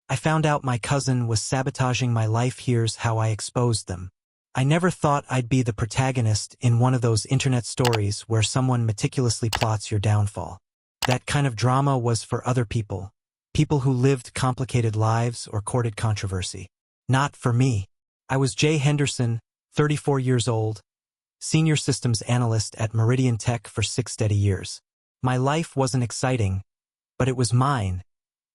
I found out my cousin was sabotaging my life. Here's how I exposed them. I never thought I'd be the protagonist in one of those internet stories where someone meticulously plots your downfall. That kind of drama was for other people. People who lived complicated lives or courted controversy. Not for me. I was Jay Henderson, 34 years old, senior systems analyst at Meridian Tech for 6 steady years. My life wasn't exciting, but it was mine,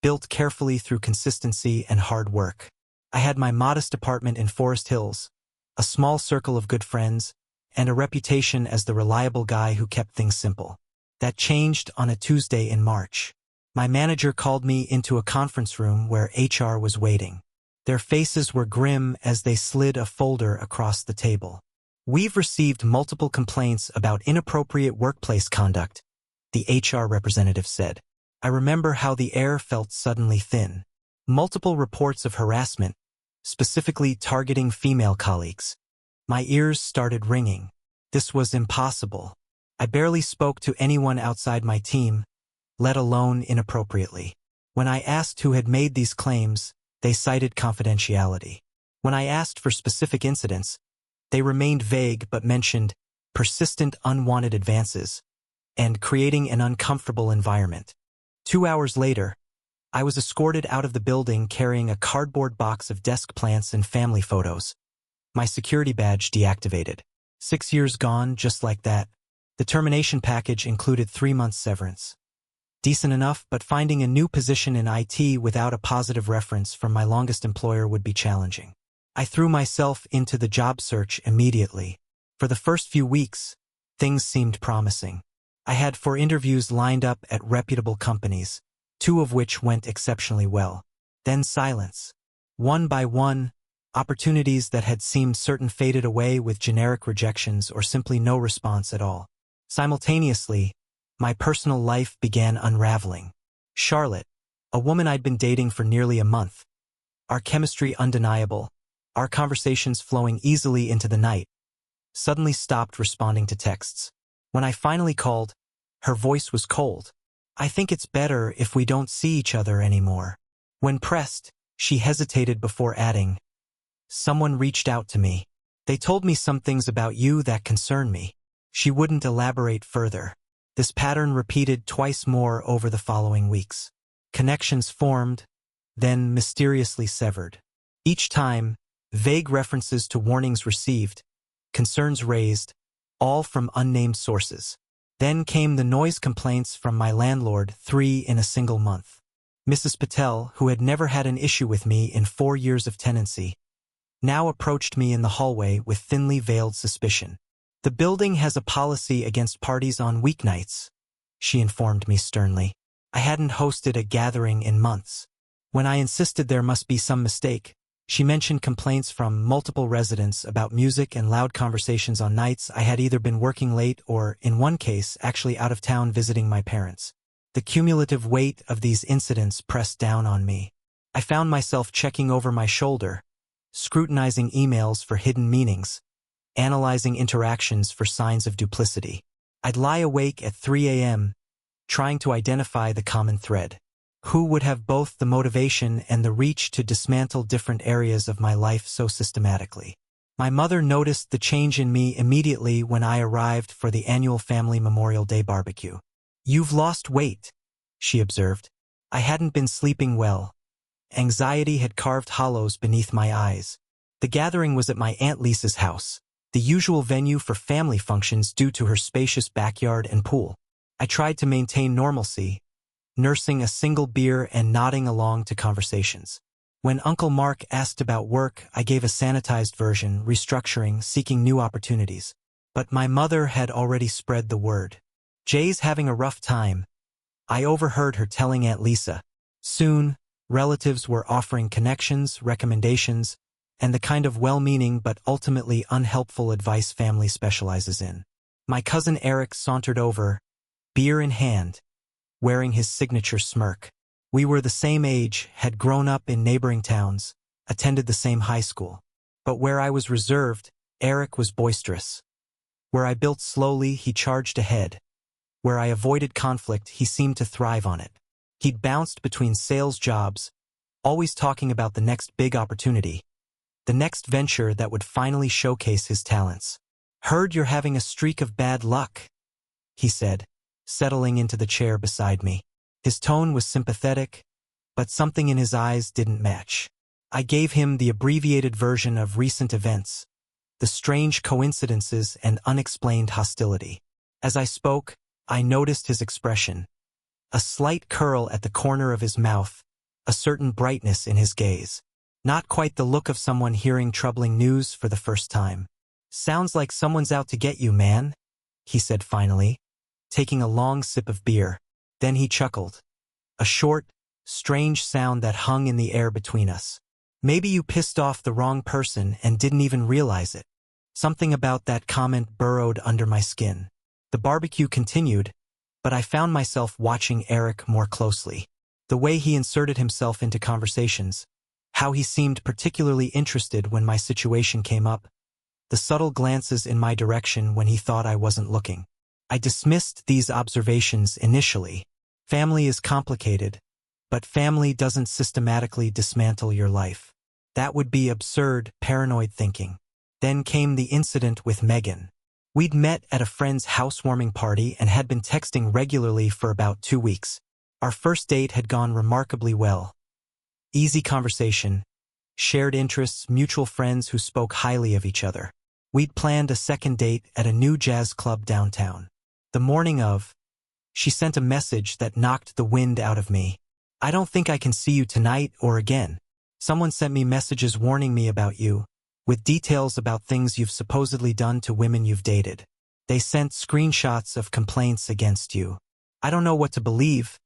built carefully through consistency and hard work. I had my modest apartment in Forest Hills, a small circle of good friends, and a reputation as the reliable guy who kept things simple. That changed on a Tuesday in March. My manager called me into a conference room where HR was waiting. Their faces were grim as they slid a folder across the table. "We've received multiple complaints about inappropriate workplace conduct," the HR representative said. I remember how the air felt suddenly thin. Multiple reports of harassment, specifically targeting female colleagues. My ears started ringing. This was impossible. I barely spoke to anyone outside my team, let alone inappropriately. When I asked who had made these claims, they cited confidentiality. When I asked for specific incidents, they remained vague but mentioned persistent unwanted advances and creating an uncomfortable environment. 2 hours later, I was escorted out of the building carrying a cardboard box of desk plants and family photos. My security badge deactivated. 6 years gone just like that. The termination package included 3 months severance. Decent enough, but finding a new position in IT without a positive reference from my longest employer would be challenging. I threw myself into the job search immediately. For the first few weeks, things seemed promising. I had 4 interviews lined up at reputable companies, 2 of which went exceptionally well. Then silence. One by one, opportunities that had seemed certain faded away with generic rejections or simply no response at all. Simultaneously, my personal life began unraveling. Charlotte, a woman I'd been dating for nearly a month. Our chemistry undeniable, our conversations flowing easily into the night, suddenly stopped responding to texts. When I finally called, her voice was cold. "I think it's better if we don't see each other anymore." When pressed, she hesitated before adding, "Someone reached out to me. They told me some things about you that concern me." She wouldn't elaborate further. This pattern repeated twice more over the following weeks. Connections formed, then mysteriously severed. Each time, vague references to warnings received, concerns raised, all from unnamed sources. Then came the noise complaints from my landlord, 3 in a single month. Mrs. Patel, who had never had an issue with me in 4 years of tenancy, now approached me in the hallway with thinly veiled suspicion. "The building has a policy against parties on weeknights," she informed me sternly. I hadn't hosted a gathering in months. When I insisted there must be some mistake, she mentioned complaints from multiple residents about music and loud conversations on nights I had either been working late or, in one case, actually out of town visiting my parents. The cumulative weight of these incidents pressed down on me. I found myself checking over my shoulder, scrutinizing emails for hidden meanings, analyzing interactions for signs of duplicity. I'd lie awake at 3 a.m., trying to identify the common thread. Who would have both the motivation and the reach to dismantle different areas of my life so systematically? My mother noticed the change in me immediately when I arrived for the annual family Memorial Day barbecue. "You've lost weight," she observed. I hadn't been sleeping well. Anxiety had carved hollows beneath my eyes. The gathering was at my Aunt Lisa's house, the usual venue for family functions due to her spacious backyard and pool. I tried to maintain normalcy, nursing a single beer and nodding along to conversations. When Uncle Mark asked about work, I gave a sanitized version, restructuring, seeking new opportunities. But my mother had already spread the word. "Jay's having a rough time." I overheard her telling Aunt Lisa. Soon, relatives were offering connections, recommendations, and the kind of well-meaning but ultimately unhelpful advice family specializes in. My cousin Eric sauntered over, beer in hand, wearing his signature smirk. We were the same age, had grown up in neighboring towns, attended the same high school. But where I was reserved, Eric was boisterous. Where I built slowly, he charged ahead. Where I avoided conflict, he seemed to thrive on it. He'd bounced between sales jobs, always talking about the next big opportunity, the next venture that would finally showcase his talents. "Heard you're having a streak of bad luck," he said, settling into the chair beside me. His tone was sympathetic, but something in his eyes didn't match. I gave him the abbreviated version of recent events, the strange coincidences and unexplained hostility. As I spoke, I noticed his expression, a slight curl at the corner of his mouth, a certain brightness in his gaze. Not quite the look of someone hearing troubling news for the first time. "Sounds like someone's out to get you, man," he said finally, taking a long sip of beer. Then he chuckled, a short, strange sound that hung in the air between us. "Maybe you pissed off the wrong person and didn't even realize it." Something about that comment burrowed under my skin. The barbecue continued, but I found myself watching Eric more closely. The way he inserted himself into conversations, how he seemed particularly interested when my situation came up, the subtle glances in my direction when he thought I wasn't looking. I dismissed these observations initially. Family is complicated, but family doesn't systematically dismantle your life. That would be absurd, paranoid thinking. Then came the incident with Megan. We'd met at a friend's housewarming party and had been texting regularly for about 2 weeks. Our first date had gone remarkably well. Easy conversation, shared interests, mutual friends who spoke highly of each other. We'd planned a second date at a new jazz club downtown. The morning of, she sent a message that knocked the wind out of me. "I don't think I can see you tonight or again. Someone sent me messages warning me about you, with details about things you've supposedly done to women you've dated. They sent screenshots of complaints against you. I don't know what to believe,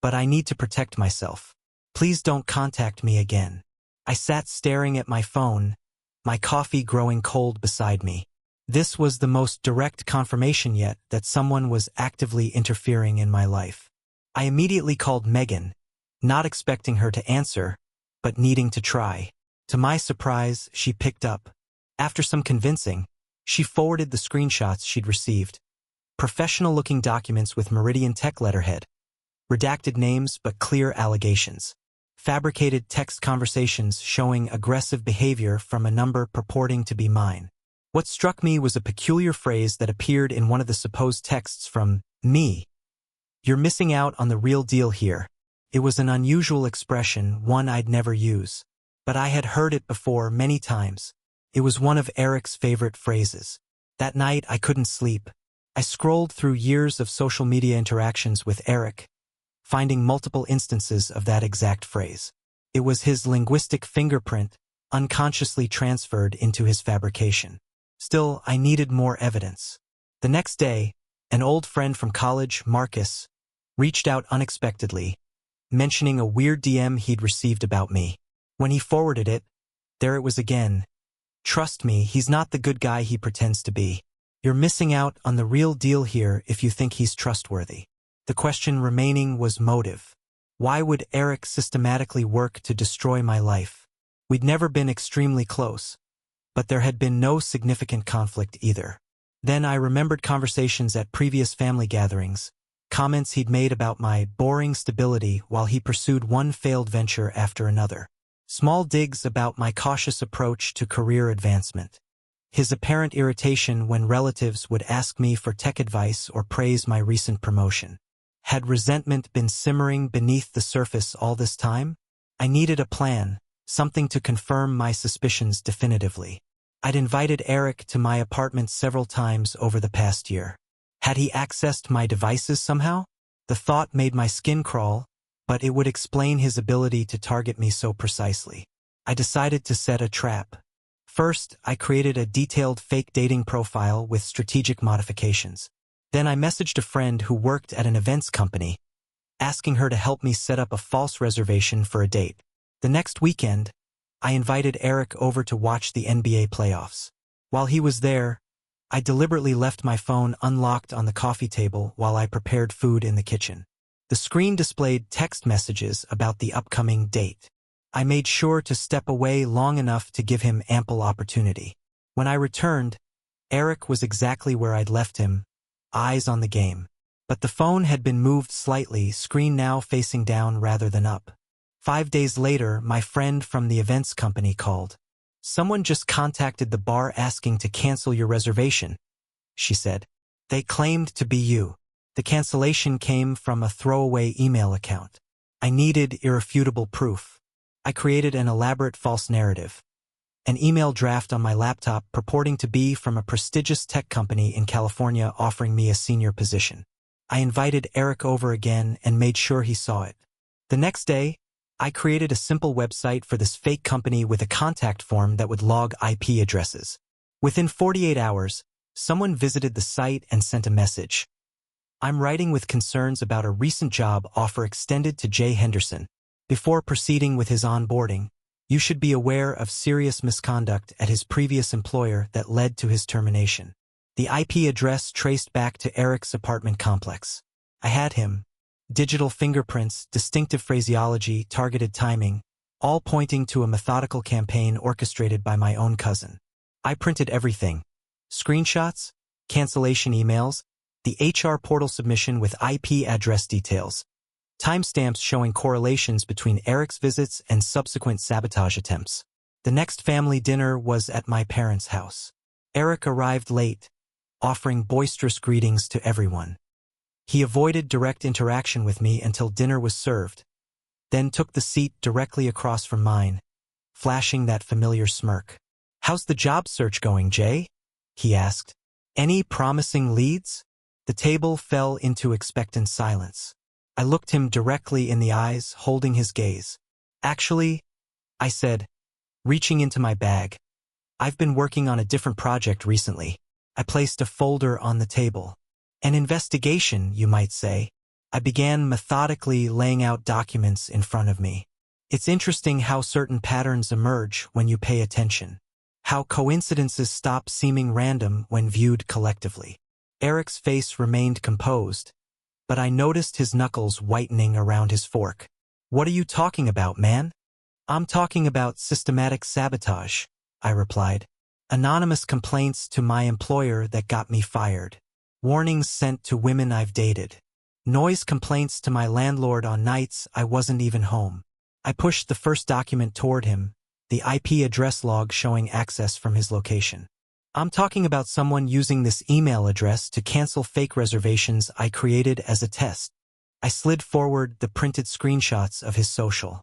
but I need to protect myself. Please don't contact me again." I sat staring at my phone, my coffee growing cold beside me. This was the most direct confirmation yet that someone was actively interfering in my life. I immediately called Megan, not expecting her to answer, but needing to try. To my surprise, she picked up. After some convincing, she forwarded the screenshots she'd received. Professional-looking documents with Meridian Tech letterhead. Redacted names but clear allegations. Fabricated text conversations showing aggressive behavior from a number purporting to be mine. What struck me was a peculiar phrase that appeared in one of the supposed texts from me. "You're missing out on the real deal here." It was an unusual expression, one I'd never use. But I had heard it before many times. It was one of Eric's favorite phrases. That night I couldn't sleep. I scrolled through years of social media interactions with Eric, finding multiple instances of that exact phrase. It was his linguistic fingerprint, unconsciously transferred into his fabrication. Still, I needed more evidence. The next day, an old friend from college, Marcus, reached out unexpectedly, mentioning a weird DM he'd received about me. When he forwarded it, there it was again. "Trust me, he's not the good guy he pretends to be. You're missing out on the real deal here if you think he's trustworthy." The question remaining was motive. Why would Eric systematically work to destroy my life? We'd never been extremely close, but there had been no significant conflict either. Then I remembered conversations at previous family gatherings, comments he'd made about my boring stability while he pursued one failed venture after another. Small digs about my cautious approach to career advancement. His apparent irritation when relatives would ask me for tech advice or praise my recent promotion. Had resentment been simmering beneath the surface all this time? I needed a plan, something to confirm my suspicions definitively. I'd invited Eric to my apartment several times over the past year. Had he accessed my devices somehow? The thought made my skin crawl, but it would explain his ability to target me so precisely. I decided to set a trap. First, I created a detailed fake dating profile with strategic modifications. Then I messaged a friend who worked at an events company, asking her to help me set up a false reservation for a date. The next weekend, I invited Eric over to watch the NBA playoffs. While he was there, I deliberately left my phone unlocked on the coffee table while I prepared food in the kitchen. The screen displayed text messages about the upcoming date. I made sure to step away long enough to give him ample opportunity. When I returned, Eric was exactly where I'd left him, eyes on the game. But the phone had been moved slightly, screen now facing down rather than up. 5 days later, my friend from the events company called. "Someone just contacted the bar asking to cancel your reservation," she said. "They claimed to be you." The cancellation came from a throwaway email account. I needed irrefutable proof. I created an elaborate false narrative. An email draft on my laptop purporting to be from a prestigious tech company in California offering me a senior position. I invited Eric over again and made sure he saw it. The next day, I created a simple website for this fake company with a contact form that would log IP addresses. Within 48 hours, someone visited the site and sent a message. "I'm writing with concerns about a recent job offer extended to Jay Henderson. Before proceeding with his onboarding, you should be aware of serious misconduct at his previous employer that led to his termination." The IP address traced back to Eric's apartment complex. I had him. Digital fingerprints, distinctive phraseology, targeted timing, all pointing to a methodical campaign orchestrated by my own cousin. I printed everything. Screenshots, cancellation emails, the HR portal submission with IP address details, timestamps showing correlations between Eric's visits and subsequent sabotage attempts. The next family dinner was at my parents' house. Eric arrived late, offering boisterous greetings to everyone. He avoided direct interaction with me until dinner was served, then took the seat directly across from mine, flashing that familiar smirk. "How's the job search going, Jay?" he asked. "Any promising leads?" The table fell into expectant silence. I looked him directly in the eyes, holding his gaze. "Actually," I said, reaching into my bag, "I've been working on a different project recently." I placed a folder on the table. "An investigation, you might say." I began methodically laying out documents in front of me. It's interesting how certain patterns emerge when you pay attention. How coincidences stop seeming random when viewed collectively. Eric's face remained composed, but I noticed his knuckles whitening around his fork. "What are you talking about, man?" "I'm talking about systematic sabotage," I replied. "Anonymous complaints to my employer that got me fired. Warnings sent to women I've dated. Noise complaints to my landlord on nights I wasn't even home." I pushed the first document toward him, the IP address log showing access from his location. "I'm talking about someone using this email address to cancel fake reservations I created as a test." I slid forward the printed screenshots of his social.